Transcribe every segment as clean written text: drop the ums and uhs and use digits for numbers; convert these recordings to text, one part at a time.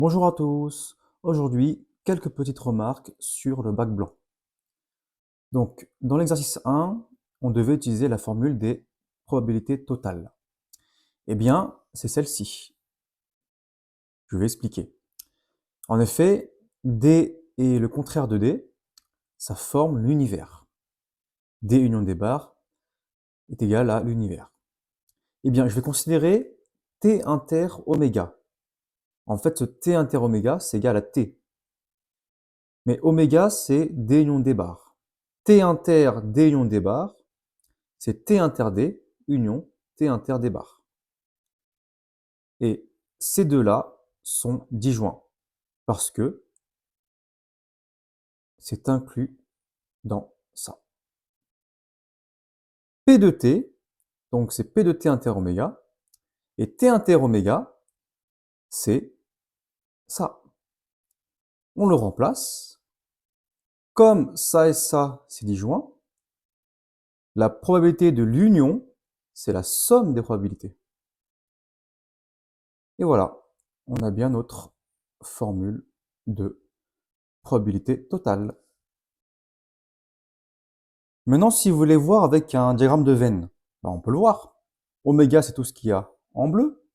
Bonjour à tous. Aujourd'hui, quelques petites remarques sur le bac blanc. Donc, dans l'exercice 1, on devait utiliser la formule des probabilités totales. Eh bien, c'est celle-ci. Je vais expliquer. En effet, D et le contraire de D, ça forme l'univers. D union D bar est égal à l'univers. Eh bien, je vais considérer T inter oméga. En fait, ce T inter oméga, c'est égal à T. Mais oméga, c'est D union D bar. T inter D union D bar, c'est T inter D union T inter D bar. Et ces deux-là sont disjoints parce que c'est inclus dans ça. P de T, donc c'est P de T inter oméga, et T inter oméga, c'est ça. On le remplace. Comme ça et ça, c'est disjoint, la probabilité de l'union, c'est la somme des probabilités. Et voilà, on a bien notre formule de probabilité totale. Maintenant, si vous voulez voir avec un diagramme de veine, on peut le voir. Oméga, c'est tout ce qu'il y a en bleu.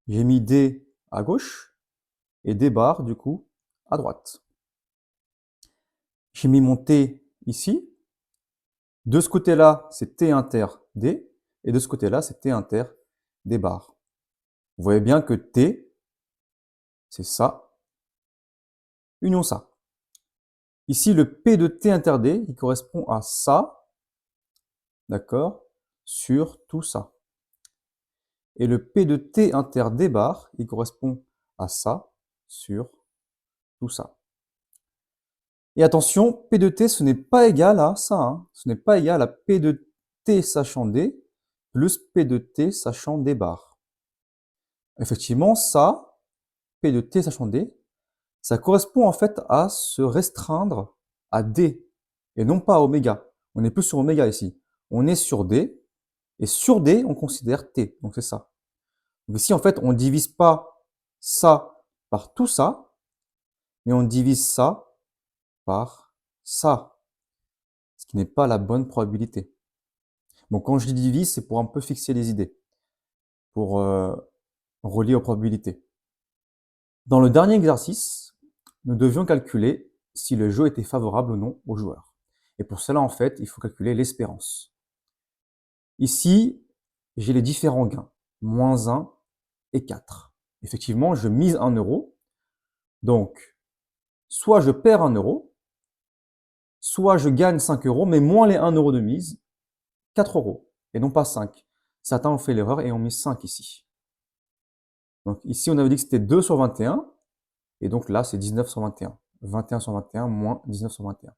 J'ai mis D à gauche et D bar, du coup, à droite. J'ai mis mon T ici. De ce côté-là, c'est T inter D. Et de ce côté-là, c'est T inter D bar. Vous voyez bien que T, c'est ça, union ça. Ici, le P de T inter D, il correspond à ça, d'accord, sur tout ça. Et le P de T inter D bar, il correspond à ça sur tout ça. Et attention, P de T, ce n'est pas égal à ça. Hein. Ce n'est pas égal à P de T sachant D plus P de T sachant D bar. Effectivement, ça, P de T sachant D, ça correspond en fait à se restreindre à D et non pas à oméga. On n'est plus sur oméga ici. On est sur D et sur D, on considère T. Donc c'est ça. Donc ici, en fait, on ne divise pas ça par tout ça, mais on divise ça par ça, ce qui n'est pas la bonne probabilité. Bon, quand je dis divise, c'est pour un peu fixer les idées, pour relier aux probabilités. Dans le dernier exercice, nous devions calculer si le jeu était favorable ou non aux joueurs. Et pour cela, en fait, il faut calculer l'espérance. Ici, j'ai les différents gains, moins 1 et 4. Effectivement, je mise 1 euro, donc soit je perds 1 euro, soit je gagne 5 euros, mais moins les 1 euro de mise, 4 euros, et non pas 5. Certains ont fait l'erreur et ont mis 5 ici. Donc ici, on avait dit que c'était 2 sur 21, et donc là, c'est 19 sur 21. 21 sur 21 moins 19 sur 21.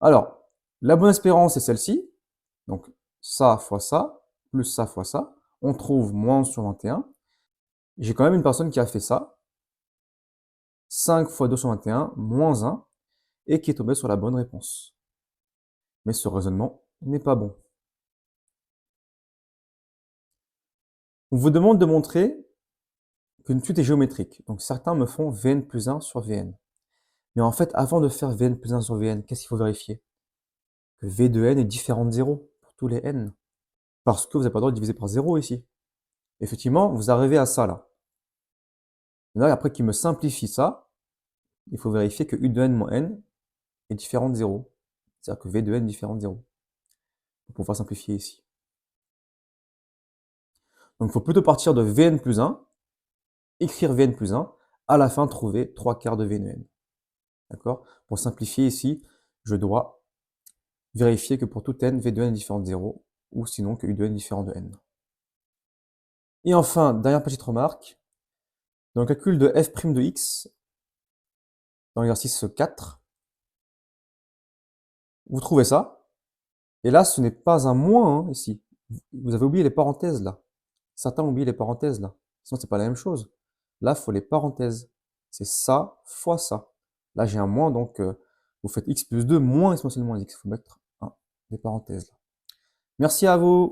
Alors, la bonne espérance est celle-ci, donc ça fois ça, plus ça fois ça. On trouve moins 11 sur 21. J'ai quand même une personne qui a fait ça. 5 fois 2 sur 21, moins 1, et qui est tombé sur la bonne réponse. Mais ce raisonnement n'est pas bon. On vous demande de montrer qu'une suite est géométrique. Donc certains me font Vn plus 1 sur Vn. Mais en fait, avant de faire Vn plus 1 sur Vn, qu'est-ce qu'il faut vérifier? Que V de n est différent de 0 pour tous les n. Parce que vous n'avez pas le droit de diviser par 0 ici. Effectivement, vous arrivez à ça là. Et là, après qu'il me simplifie ça, il faut vérifier que U de n moins n est différent de 0. C'est-à-dire que V de n est différent de 0. Pour pouvoir simplifier ici. Donc il faut plutôt partir de Vn plus 1, écrire Vn plus 1, à la fin trouver 3 quarts de V de n. D'accord? Pour simplifier ici, je dois vérifier que pour tout n, V de n est différent de 0, ou sinon que U de n est différent de n. Et enfin, dernière petite remarque, dans le calcul de f' de x, dans l'exercice 4, vous trouvez ça, et là, ce n'est pas un moins hein, ici. Vous avez oublié les parenthèses là. Certains ont oublié les parenthèses là. Sinon, c'est pas la même chose. Là, il faut les parenthèses. C'est ça fois ça. Là, j'ai un moins, donc vous faites x plus 2 moins exponentielle moins x. Il faut mettre des parenthèses là. Merci à vous.